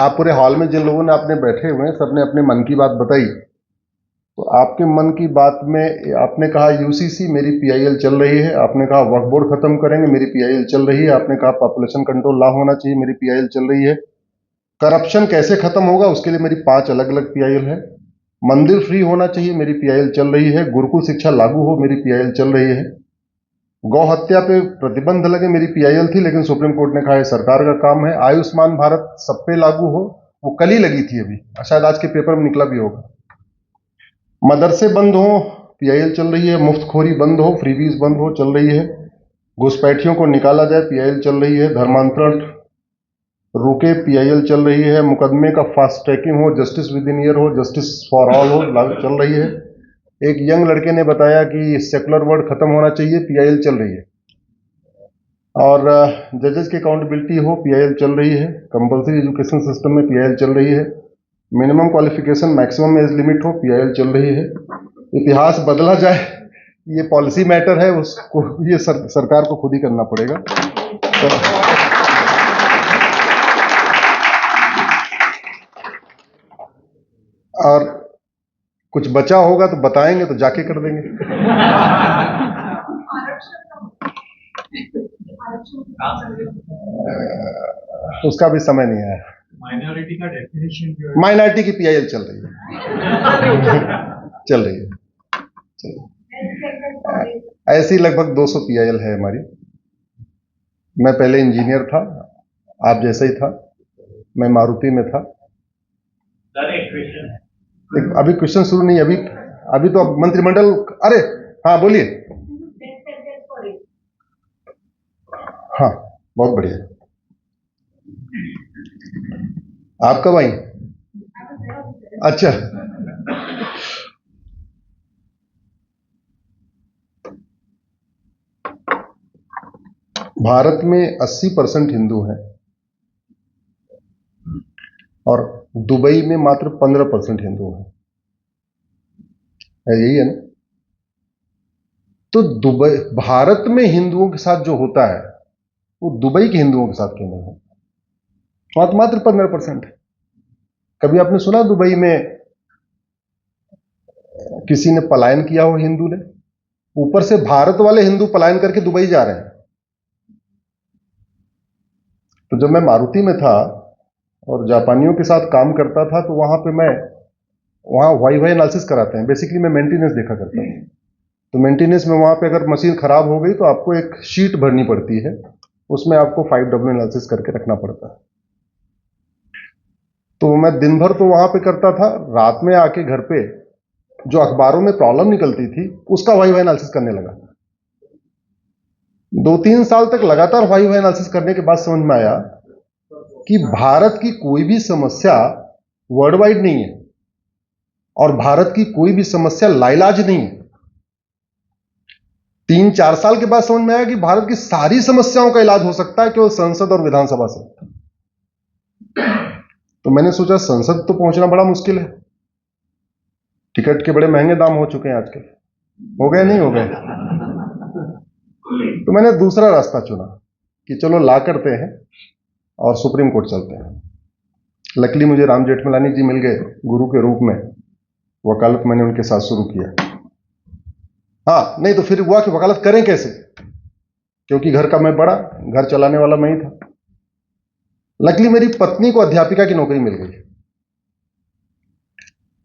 आप पूरे हॉल में जिन लोगों ने आपने बैठे हुए हैं सबने अपने मन की बात बताई, तो आपके मन की बात में आपने कहा यूसीसी मेरी पीआईएल चल रही है, आपने कहा वक्फ बोर्ड खत्म करेंगे मेरी पीआईएल चल रही है, आपने कहा पॉपुलेशन कंट्रोल लॉ होना चाहिए मेरी पीआईएल चल रही है, करप्शन कैसे खत्म होगा उसके लिए मेरी 5 अलग अलग पीआईएल है, मंदिर फ्री होना चाहिए मेरी पीआईएल चल रही है, गुरुकुल शिक्षा लागू हो मेरी पीआईएल चल रही है, गौ हत्या पे प्रतिबंध लगे मेरी पीआईएल थी, लेकिन सुप्रीम कोर्ट ने कहा है सरकार का काम है, आयुष्मान भारत सब पे लागू हो वो कल ही लगी थी अभी, शायद आज के पेपर में निकला भी होगा, मदरसे बंद हो पीआईएल चल रही है, मुफ्तखोरी बंद हो फ्रीबीज बंद हो चल रही है, घुसपैठियों को निकाला जाए पीआईएल चल रही है, धर्मांतरण रुके पीआईएल चल रही है, मुकदमे का फास्ट ट्रैकिंग हो, जस्टिस विद इन ईयर हो, जस्टिस फॉर ऑल हो चल रही है, एक यंग लड़के ने बताया कि सेकुलर वर्ड खत्म होना चाहिए पीआईएल चल रही है, और जजेस की अकाउंटेबिलिटी हो पीआईएल चल रही है, कंपलसरी एजुकेशन सिस्टम में पीआईएल चल रही है, minimum qualification maximum age limit हो पीआईएल चल रही है, इतिहास बदला जाए ये पॉलिसी मैटर है, उसको ये सरकार को खुद ही करना पड़ेगा। तो और कुछ बचा होगा तो बताएंगे तो जाके कर देंगे। उसका भी समय नहीं आया। माइनॉरिटी का डेफिनेशन जो है, माइनॉरिटी की पीआईएल चल रही है चल रही है, ऐसी लगभग 200 पीआईएल है हमारी। मैं पहले इंजीनियर था, आप जैसा ही था, मैं मारुति में था। अभी क्वेश्चन शुरू नहीं, अभी तो मंत्रिमंडल, अरे हाँ बोलिए। हाँ बहुत बढ़िया। आप कब आई? अच्छा, भारत में 80% हिंदू हैं और दुबई में मात्र 15% हिंदू हैं, यही है ना? तो दुबई, भारत में हिंदुओं के साथ जो होता है वो दुबई के हिंदुओं के साथ क्यों नहीं है? वहां तो मात्र 15% है। कभी आपने सुना दुबई में किसी ने पलायन किया हो हिंदू ने? ऊपर से भारत वाले हिंदू पलायन करके दुबई जा रहे हैं। तो जब मैं मारुति में था और जापानियों के साथ काम करता था तो वहां पे वहां वाई एनालिसिस कराते हैं, बेसिकली मैं मेंटेनेंस देखा करता था। तो मेंटेनेंस में वहां पे अगर मशीन खराब हो गई तो आपको एक शीट भरनी पड़ती है, उसमें आपको 5W एनालिसिस करके रखना पड़ता है। तो मैं दिन भर तो वहां पे करता था, रात में आके घर पे जो अखबारों में प्रॉब्लम निकलती थी उसका वाई एनालिसिस करने लगा। 2-3 साल तक लगातार वाई एनालिसिस करने के बाद समझ में आया कि भारत की कोई भी समस्या वर्ल्ड वाइड नहीं है और भारत की कोई भी समस्या लाइलाज नहीं है। 3-4 साल के बाद समझ में आया कि भारत की सारी समस्याओं का इलाज हो सकता है केवल संसद और विधानसभा से। तो मैंने सोचा संसद तो पहुंचना बड़ा मुश्किल है, टिकट के बड़े महंगे दाम हो चुके हैं आजकल, हो गए नहीं हो गए? तो मैंने दूसरा रास्ता चुना कि चलो ला करते हैं और सुप्रीम कोर्ट चलते हैं। लकीली मुझे राम जेठमलानी जी मिल गए गुरु के रूप में, वकालत मैंने उनके साथ शुरू किया। हाँ, नहीं तो फिर हुआ कि वकालत करें कैसे, क्योंकि घर का मैं बड़ा, घर चलाने वाला मैं ही था। लकीली मेरी पत्नी को अध्यापिका की नौकरी मिल गई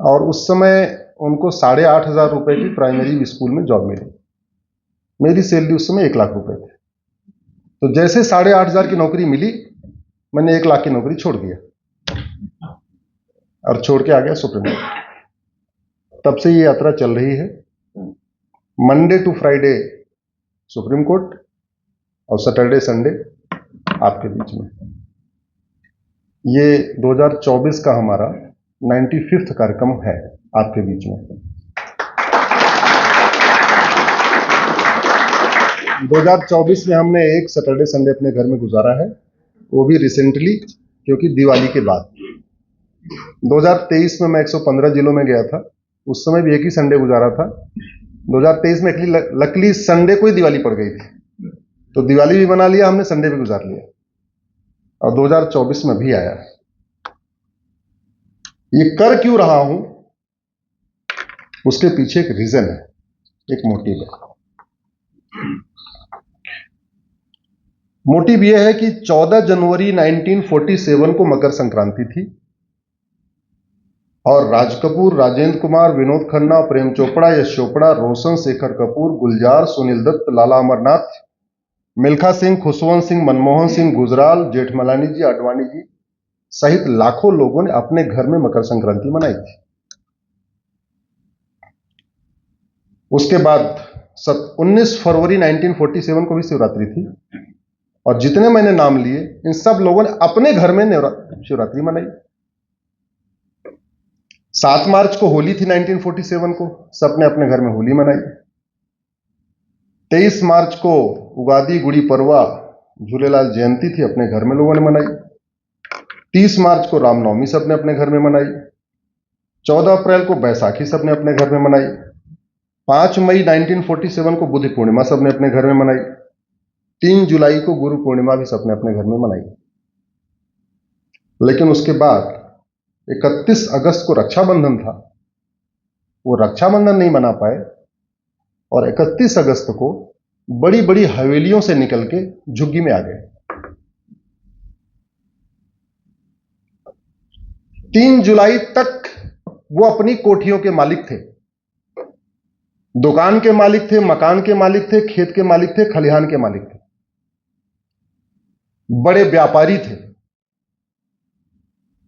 और उस समय उनको 8,500 रुपए की प्राइमरी स्कूल में जॉब मिली। मेरी सैलरी उस समय 1 लाख रुपए थी। तो जैसे 8,500 की नौकरी मिली, मैंने 1 लाख की नौकरी छोड़ दिया और छोड़ के आ गया सुप्रीम कोर्ट। तब से ये यात्रा चल रही है, Monday to Friday Supreme Court और सैटरडे संडे आपके बीच में। ये 2024 का हमारा 95वां कार्यक्रम है आपके बीच में। 2024 में हमने एक सैटरडे संडे अपने घर में गुजारा है, वो भी रिसेंटली, क्योंकि दिवाली के बाद। 2023 में मैं 115 जिलों में गया था, उस समय भी एक ही संडे गुजारा था। 2023 में लकली संडे को ही दिवाली पड़ गई थी, तो दिवाली भी मना लिया हमने, संडे भी गुजार लिया, और 2024 में भी आया। ये कर क्यों रहा हूं, उसके पीछे एक रीजन है, एक मोटिव है। मोटिव यह है कि 14 जनवरी 1947 को मकर संक्रांति थी और राज कपूर, राजेंद्र कुमार, विनोद खन्ना, प्रेम चोपड़ा, यश चोपड़ा, रोशन, शेखर कपूर, गुलजार, सुनील दत्त, लाला अमरनाथ, मिल्खा सिंह, खुशवंत सिंह, मनमोहन सिंह, गुजराल, जेठमलानी जी, आडवाणी जी सहित लाखों लोगों ने अपने घर में मकर संक्रांति मनाई थी। उसके बाद 19 फरवरी 1947 को भी शिवरात्रि थी और जितने मैंने नाम लिए इन सब लोगों ने अपने घर में शिवरात्रि मनाई। 7 मार्च को होली थी 1947 को, सबने अपने घर में होली मनाई। 23 मार्च को उगादी, गुड़ी पड़वा, झूलेलाल जयंती थी, अपने घर में लोगों ने मनाई। 30 मार्च को रामनवमी सबने अपने घर में मनाई। 14 अप्रैल को बैसाखी सबने अपने घर में मनाई। 5 मई 1947 को बुद्ध पूर्णिमा सबने अपने घर में मनाई। 3 जुलाई को गुरु पूर्णिमा भी सबने अपने घर में मनाई। लेकिन उसके बाद 31 अगस्त को रक्षाबंधन था, वो रक्षाबंधन नहीं मना पाए और 31 अगस्त को बड़ी बड़ी हवेलियों से निकल के झुग्गी में आ गए। 3 जुलाई तक वो अपनी कोठियों के मालिक थे, दुकान के मालिक थे, मकान के मालिक थे, खेत के मालिक थे, खलिहान के मालिक थे, बड़े व्यापारी थे।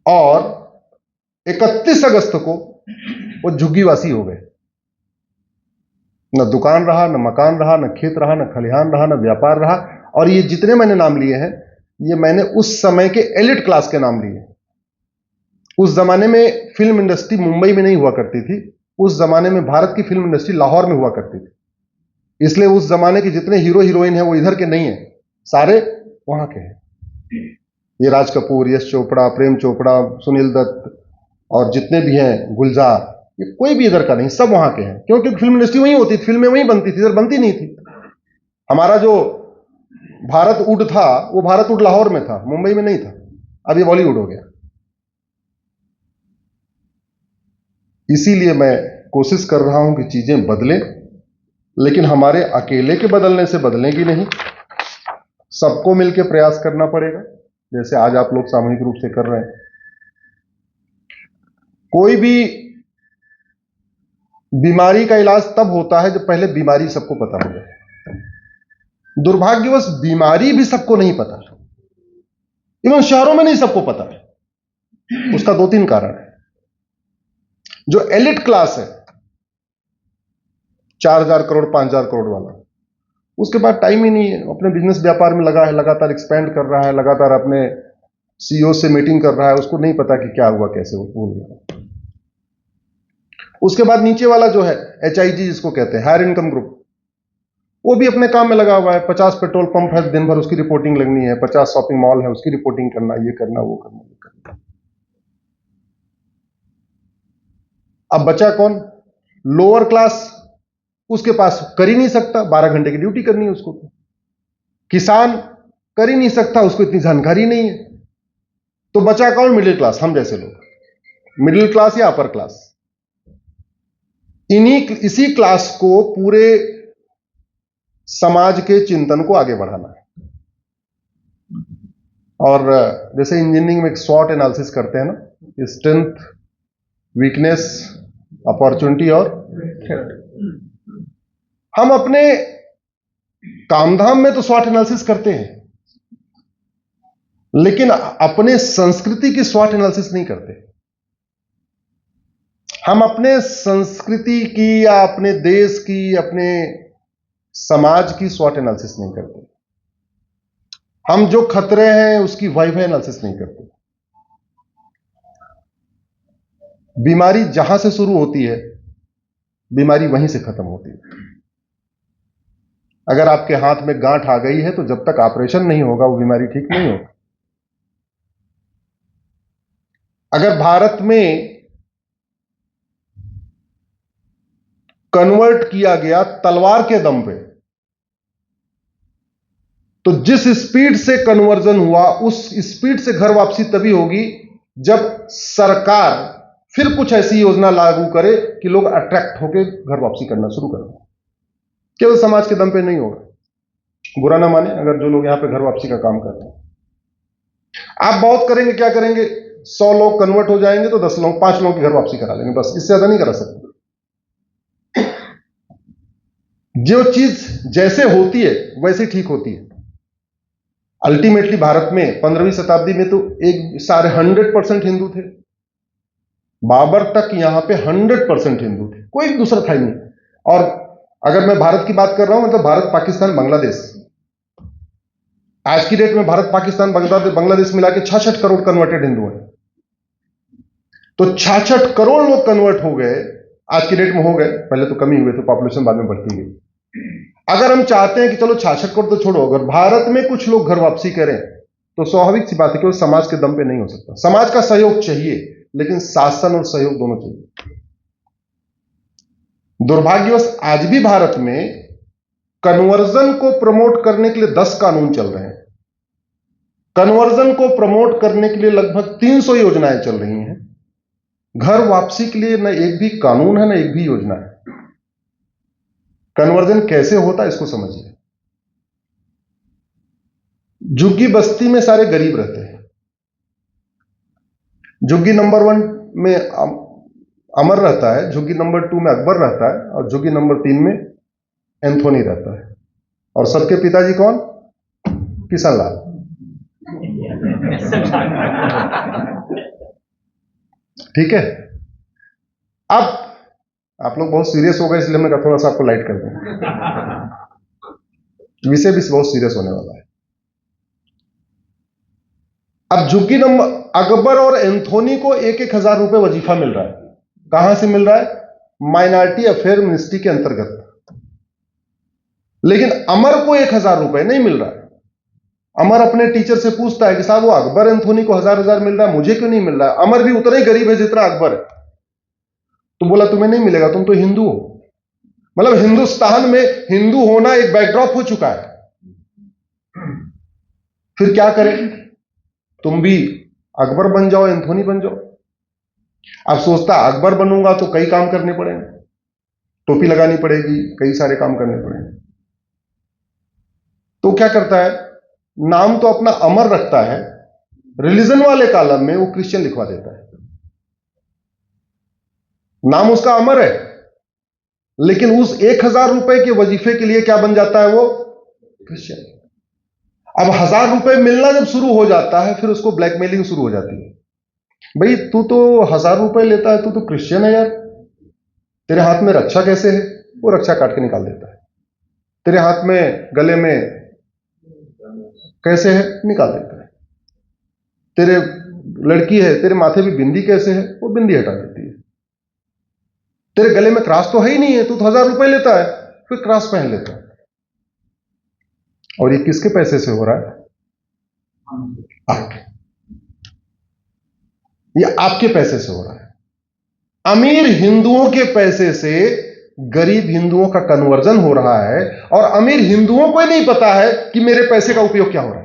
और 31 अगस्त को वो झुग्गीवासी हो गए। न दुकान रहा, न मकान रहा, न खेत रहा, न खलिहान रहा, न व्यापार रहा। और ये जितने मैंने नाम लिए हैं, ये मैंने उस समय के एलिट क्लास के नाम लिए। उस जमाने में फिल्म इंडस्ट्री मुंबई में नहीं हुआ करती थी, उस जमाने में भारत की फिल्म इंडस्ट्री लाहौर में हुआ करती थी। इसलिए उस जमाने के जितने हीरो हीरोइन हैं वो इधर के नहीं हैं, सारे वहां के हैं। ये राज कपूर, यश चोपड़ा, प्रेम चोपड़ा, सुनील दत्त और जितने भी हैं, गुलजार, ये कोई भी इधर का नहीं, सब वहां के हैं। क्योंकि फिल्म इंडस्ट्री वहीं होती थी, फिल्में वहीं बनती थी, इधर बनती नहीं थी। हमारा जो भारत वुड था वो भारत वुड लाहौर में था, मुंबई में नहीं था। अब ये बॉलीवुड हो गया। इसीलिए मैं कोशिश कर रहा हूं कि चीजें बदलें, लेकिन हमारे अकेले के बदलने से बदलेंगी नहीं, सबको मिलकर प्रयास करना पड़ेगा, जैसे आज आप लोग सामूहिक रूप से कर रहे हैं। कोई भी बीमारी का इलाज तब होता है जब पहले बीमारी सबको पता हो जाए। दुर्भाग्यवश बीमारी भी सबको नहीं पता, इवन शहरों में नहीं सबको पता है। उसका 2-3 कारण है। जो एलिट क्लास है, 4000 करोड़ 5000 करोड़ वाला, उसके पास टाइम ही नहीं है, अपने बिजनेस व्यापार में लगा है, लगातार एक्सपेंड कर रहा है, लगातार अपने सीईओ से मीटिंग कर रहा है, उसको नहीं पता कि क्या हुआ, कैसे भूल गया। उसके बाद नीचे वाला जो है HIG जिसको कहते हैं, हायर इनकम ग्रुप, वो भी अपने काम में लगा हुआ है। 50 पेट्रोल पंप है, दिन भर उसकी रिपोर्टिंग लगनी है। 50 शॉपिंग मॉल है, उसकी रिपोर्टिंग करना, ये करना, वो करना, ये करना। अब बचा कौन? लोअर क्लास, उसके पास कर ही नहीं सकता, 12 घंटे की ड्यूटी करनी है उसको। किसान कर ही नहीं सकता, उसको इतनी जानकारी नहीं है। तो बचा कौन? मिडिल क्लास, हम जैसे लोग। मिडिल क्लास या अपर क्लास, इसी क्लास को पूरे समाज के चिंतन को आगे बढ़ाना है। और जैसे इंजीनियरिंग में एक स्वॉट एनालिसिस करते हैं ना, स्ट्रेंथ, वीकनेस, अपॉर्चुनिटी और थ्रेट। हम अपने कामधाम में तो स्वॉट एनालिसिस करते हैं, लेकिन अपने संस्कृति की स्वॉट एनालिसिस नहीं करते। हम अपने संस्कृति की या अपने देश की, अपने समाज की स्वॉट एनालिसिस नहीं करते। हम जो खतरे हैं उसकी वाइव एनालिसिस नहीं करते। बीमारी जहां से शुरू होती है, बीमारी वहीं से खत्म होती है। अगर आपके हाथ में गांठ आ गई है तो जब तक ऑपरेशन नहीं होगा वो बीमारी ठीक नहीं होगी। अगर भारत में कन्वर्ट किया गया तलवार के दम पे, तो जिस स्पीड से कन्वर्जन हुआ उस स्पीड से घर वापसी तभी होगी जब सरकार फिर कुछ ऐसी योजना लागू करे कि लोग अट्रैक्ट होकर घर वापसी करना शुरू कर दें। केवल समाज के दम पे नहीं होगा, बुरा ना माने अगर जो लोग यहां पे घर वापसी का काम कर रहे हैं। आप बहुत करेंगे, क्या करेंगे, 100 लोग कन्वर्ट हो जाएंगे तो 10 लोग, 5 लोगों की घर वापसी करा लेंगे, बस, इससे ज्यादा नहीं करा सकते। जो चीज जैसे होती है वैसे ठीक होती है। अल्टीमेटली भारत में 15वीं शताब्दी में तो एक सारे 100% हिंदू थे। बाबर तक यहां पे 100% हिंदू थे, कोई दूसरा था ही नहीं। और अगर मैं भारत की बात कर रहा हूं, मतलब भारत, पाकिस्तान, बांग्लादेश, आज की डेट में भारत, पाकिस्तान, बांग्लादेश मिला के 66 करोड़ कन्वर्टेड हिंदू हैं। तो 66 करोड़ लोग कन्वर्ट हो गए, आज की डेट में हो गए, पहले तो कमी हुए थे, पॉपुलेशन बाद में बढ़ती गई। अगर हम चाहते हैं कि चलो 66 करोड़ तो छोड़ो, अगर भारत में कुछ लोग घर वापसी करें तो स्वाभाविक सी बात है कि वो समाज के दम पे नहीं हो सकता। समाज का सहयोग चाहिए, लेकिन शासन और सहयोग दोनों चाहिए। दुर्भाग्यवश आज भी भारत में कन्वर्जन को प्रमोट करने के लिए 10 कानून चल रहे हैं। कन्वर्जन को प्रमोट करने के लिए लगभग 300 योजनाएं चल रही हैं। घर वापसी के लिए न एक भी कानून है, न एक भी योजना है। कन्वर्जन कैसे होता है इसको समझिए। झुग्गी बस्ती में सारे गरीब रहते हैं। झुग्गी नंबर 1 में अमर रहता है, झुग्गी नंबर 2 में अकबर रहता है, और झुग्गी नंबर 3 में एंथोनी रहता है। और सबके पिताजी कौन? किशनलाल। ठीक है। अब आप लोग बहुत सीरियस हो गए, इसलिए मैं थोड़ा सा आपको लाइट कर दूं। विषय भी बहुत सीरियस होने वाला है। अब झुग्गी नंबर, अकबर और एंथोनी को 1,000 रुपए वजीफा मिल रहा है। कहां से मिल रहा है? माइनॉरिटी अफेयर मिनिस्ट्री के अंतर्गत। लेकिन अमर को 1,000 रुपए नहीं मिल रहा है। अमर अपने टीचर से पूछता है कि साहब वो अकबर एंथोनी को 1,000 मिल रहा है, मुझे क्यों नहीं मिल रहा है? अमर भी उतना ही गरीब है जितना अकबर है। तो बोला तुम्हें नहीं मिलेगा, तुम तो हिंदू हो। मतलब हिंदुस्तान में हिंदू होना एक बैकड्रॉप हो चुका है। फिर क्या करें? तुम भी अकबर बन जाओ, एंथोनी बन जाओ। अब सोचता अकबर बनूंगा तो कई काम करने पड़ेंगे, टोपी लगानी पड़ेगी, कई सारे काम करने पड़ेंगे। तो क्या करता है, नाम तो अपना अमर रखता है, रिलीजन वाले कॉलम में वो क्रिश्चियन लिखवा देता है। नाम उसका अमर है, लेकिन उस 1,000 रुपए के वजीफे के लिए क्या बन जाता है वो? क्रिश्चियन। अब 1,000 रुपए मिलना जब शुरू हो जाता है, फिर उसको ब्लैकमेलिंग शुरू हो जाती है। भाई तू तो 1,000 रुपए लेता है, तू तो क्रिश्चियन है यार, तेरे हाथ में रक्षा कैसे है? वो रक्षा काट के निकाल देता है। तेरे हाथ में, गले में कैसे है? निकाल देता है। तेरे लड़की है, तेरे माथे भी बिंदी कैसे है? वो बिंदी हटा देती है। तेरे गले में क्रॉस तो है ही नहीं है, तू तो 1,000 रुपए लेता है, फिर क्रॉस पहन लेता है। और ये किसके पैसे से हो रहा है? आपके। ये आपके पैसे से हो रहा है। अमीर हिंदुओं के पैसे से गरीब हिंदुओं का कन्वर्जन हो रहा है, और अमीर हिंदुओं को ही नहीं पता है कि मेरे पैसे का उपयोग क्या हो रहा है।